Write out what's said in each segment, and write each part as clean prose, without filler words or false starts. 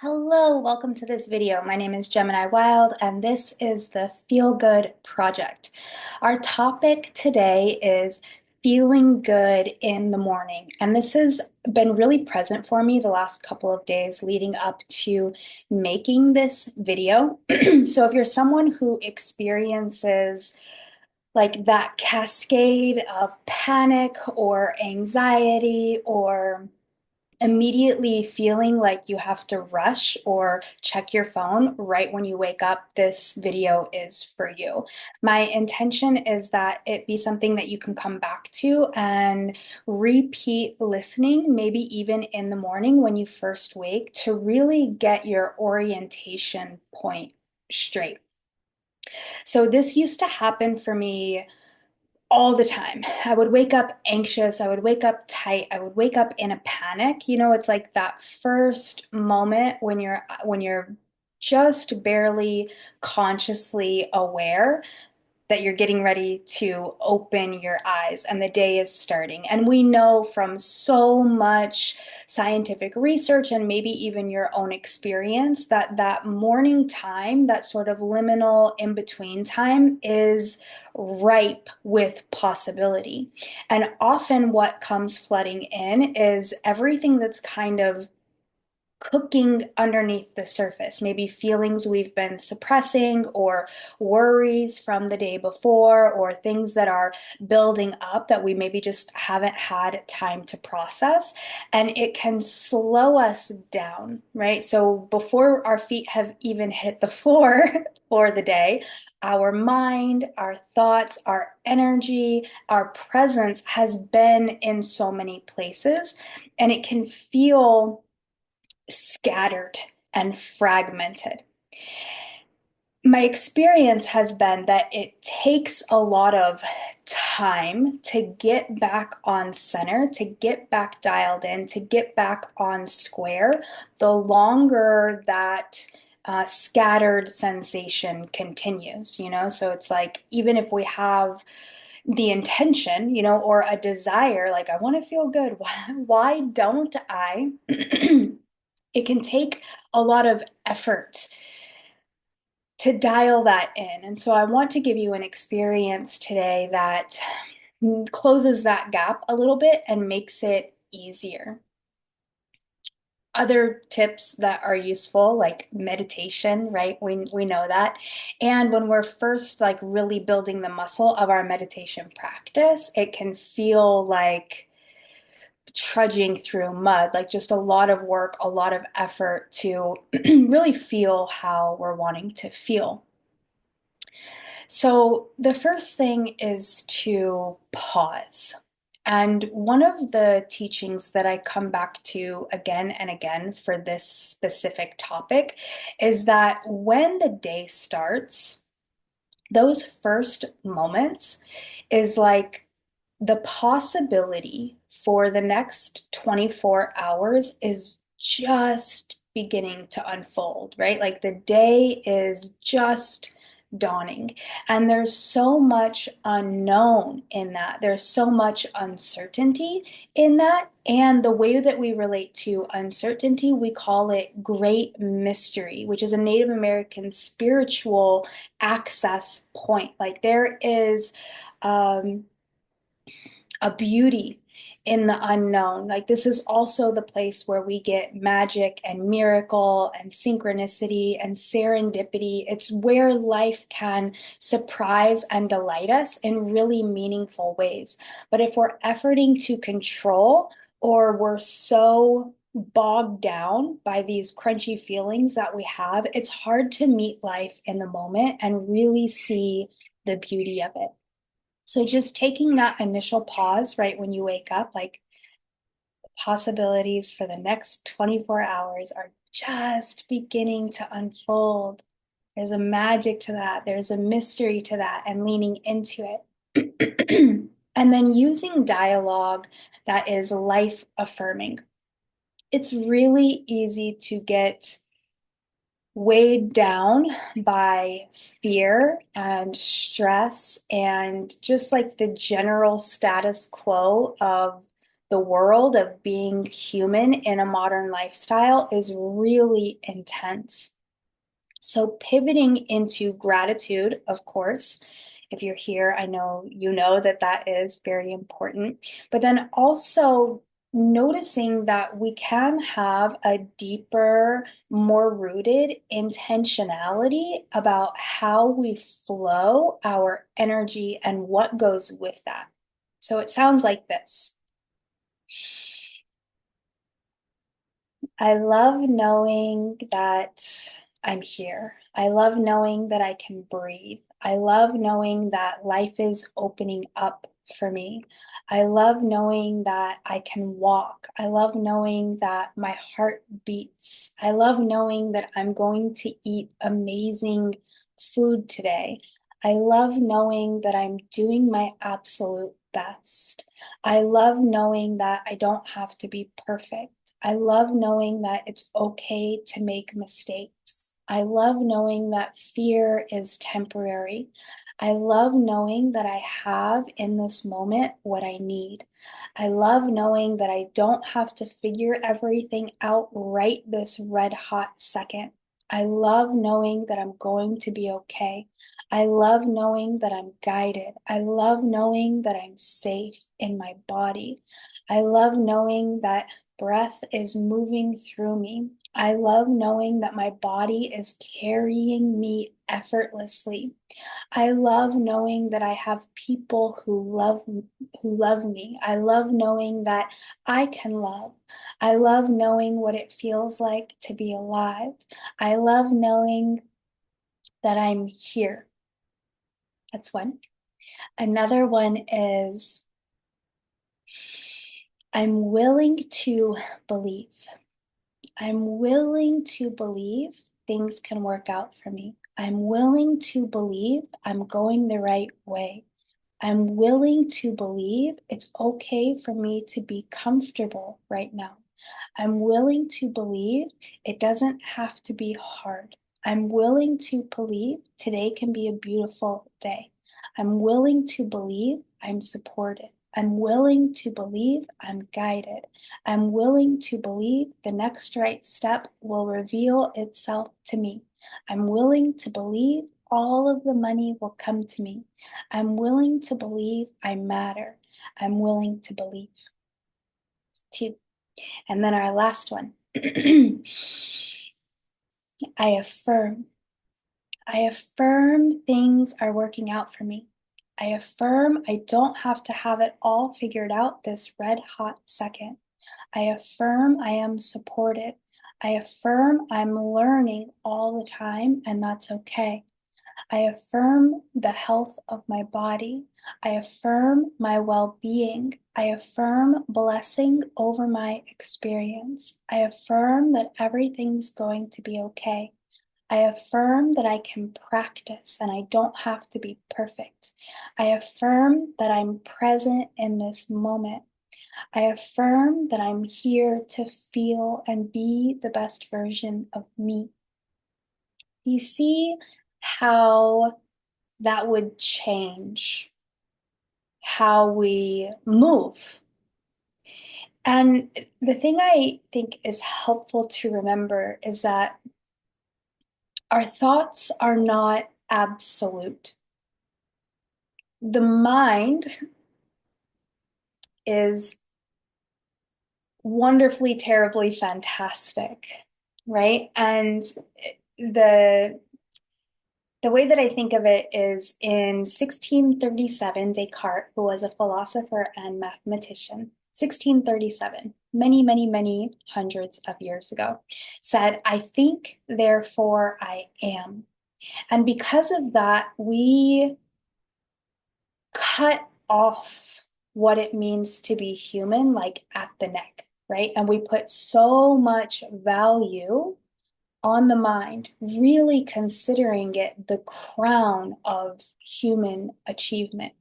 Hello, welcome to this video. My name is Gemini Wild, and this is the Feel Good Project. Our topic today is feeling good in the morning. And this has been really present for me the last couple of days leading up to making this video. So if you're someone who experiences like that cascade of panic or anxiety or immediately feeling like you have to rush or check your phone right when you wake up, this video is for you. My intention is that it be something that you can come back to and repeat listening, maybe even in the morning when you first wake, to really get your orientation point straight. So this used to happen for me all the time. I would wake up anxious, I would wake up tight, I would wake up in a panic. It's like that first moment when you're just barely consciously aware that you're getting ready to open your eyes and the day is starting. And we know from so much scientific research and maybe even your own experience that that morning time, that sort of liminal in between time, is ripe with possibility. And often what comes flooding in is everything that's kind of cooking underneath the surface, maybe feelings we've been suppressing or worries from the day before or things that are building up that we maybe just haven't had time to process. And it can slow us down, right? So before our feet have even hit the floor for the day, our mind, our thoughts, our energy, our presence has been in so many places, and it can feel scattered and fragmented. My experience has been that it takes a lot of time to get back on center, to get back dialed in, to get back on square, the longer that scattered sensation continues. So it's like, even if we have the intention, or a desire, like, I want to feel good, why don't I? It can take a lot of effort to dial that in. And so I want to give you an experience today that closes that gap a little bit and makes it easier. Other tips that are useful, like meditation, right? We know that. And when we're first like really building the muscle of our meditation practice, it can feel like trudging through mud, like just a lot of work, a lot of effort to really feel how we're wanting to feel. So, the first thing is to pause. And one of the teachings that I come back to again and again for this specific topic is that when the day starts, those first moments is like the possibility for the next 24 hours is just beginning to unfold, right? Like the day is just dawning. And there's so much unknown in that. There's so much uncertainty in that. And the way that we relate to uncertainty, we call it great mystery, which is a Native American spiritual access point. Like there is um, a beauty in the unknown. Like this is also the place where we get magic and miracle and synchronicity and serendipity. It's where life can surprise and delight us in really meaningful ways. But if we're efforting to control, or we're so bogged down by these crunchy feelings that we have, it's hard to meet life in the moment and really see the beauty of it. So just taking that initial pause right when you wake up, like the possibilities for the next 24 hours are just beginning to unfold. There's a magic to that, there's a mystery to that, and leaning into it. And then using dialogue that is life affirming. It's really easy to get weighed down by fear and stress and just like the general status quo of the world of being human in a modern lifestyle is really intense. So pivoting into gratitude, of course, if you're here, I know you know that that is very important. But then also noticing that we can have a deeper, more rooted intentionality about how we flow our energy and what goes with that. So it sounds like this. I love knowing that I'm here. I love knowing that I can breathe. I love knowing that life is opening up for me. I love knowing that I can walk. I love knowing that my heart beats. I love knowing that I'm going to eat amazing food today. I love knowing that I'm doing my absolute best. I love knowing that I don't have to be perfect. I love knowing that it's okay to make mistakes. I love knowing that fear is temporary. I love knowing that I have in this moment what I need. I love knowing that I don't have to figure everything out right this red hot second. I love knowing that I'm going to be okay. I love knowing that I'm guided. I love knowing that I'm safe in my body. I love knowing that breath is moving through me. I love knowing that my body is carrying me effortlessly. I love knowing that I have people who love me. I love knowing that I can love. I love knowing what it feels like to be alive. I love knowing that I'm here. That's one. Another one is I'm willing to believe. I'm willing to believe things can work out for me. I'm willing to believe I'm going the right way. I'm willing to believe it's okay for me to be comfortable right now. I'm willing to believe it doesn't have to be hard. I'm willing to believe today can be a beautiful day. I'm willing to believe I'm supported. I'm willing to believe I'm guided. I'm willing to believe the next right step will reveal itself to me. I'm willing to believe all of the money will come to me. I'm willing to believe I matter. I'm willing to believe. Two. And then our last one. I affirm. I affirm things are working out for me. I affirm I don't have to have it all figured out this red hot second. I affirm I am supported. I affirm I'm learning all the time, and that's okay. I affirm the health of my body. I affirm my well being. I affirm blessing over my experience. I affirm that everything's going to be okay. I affirm that I can practice and I don't have to be perfect. I affirm that I'm present in this moment. I affirm that I'm here to feel and be the best version of me. You see how that would change how we move. And the thing I think is helpful to remember is that our thoughts are not absolute. The mind is wonderfully, terribly fantastic, right? And the the way that I think of it is in 1637, Descartes, who was a philosopher and mathematician, 1637, many, many, many hundreds of years ago, said, I think, therefore I am. And because of that, we cut off what it means to be human, like at the neck, right? And we put so much value on the mind, really considering it the crown of human achievement.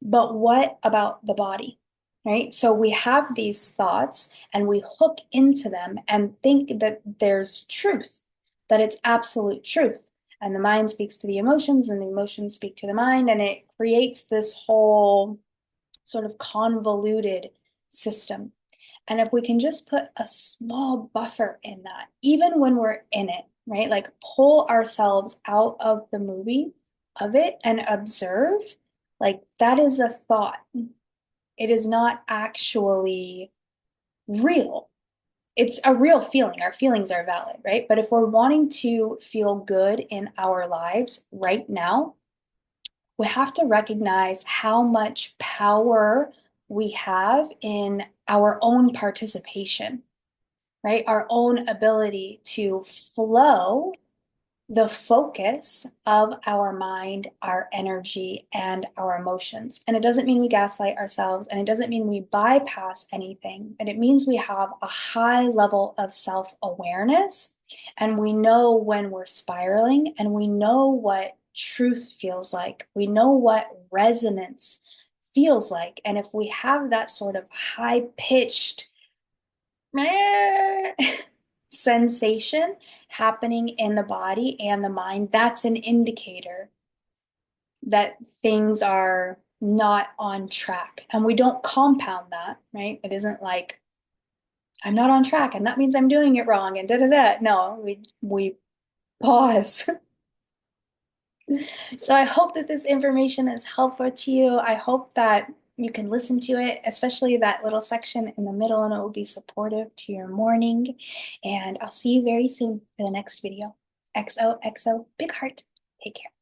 But what about the body? Right? So we have these thoughts and we hook into them and think that there's truth, that it's absolute truth. And the mind speaks to the emotions, and the emotions speak to the mind, and it creates this whole sort of convoluted system. And if we can just put a small buffer in that, even when we're in it, right? Like pull ourselves out of the movie of it and observe, like that is a thought. It is not actually real. It's a real feeling. Our feelings are valid, right? But if we're wanting to feel good in our lives right now, we have to recognize how much power we have in our own participation, right? Our own ability to flow the focus of our mind, our energy, and our emotions. And it doesn't mean we gaslight ourselves, and it doesn't mean we bypass anything, but it means we have a high level of self awareness, and we know when we're spiraling, and we know what truth feels like. We know what resonance feels like. And if we have that sort of high pitched sensation happening in the body and the mind, that's an indicator that things are not on track. And we don't compound that, right? It isn't like I'm not on track and that means I'm doing it wrong and da da da. No, we pause. So I hope that this information is helpful to you. I hope that you can listen to it, especially that little section in the middle, and it will be supportive to your morning. And I'll see you very soon for the next video. XOXO, big heart. Take care.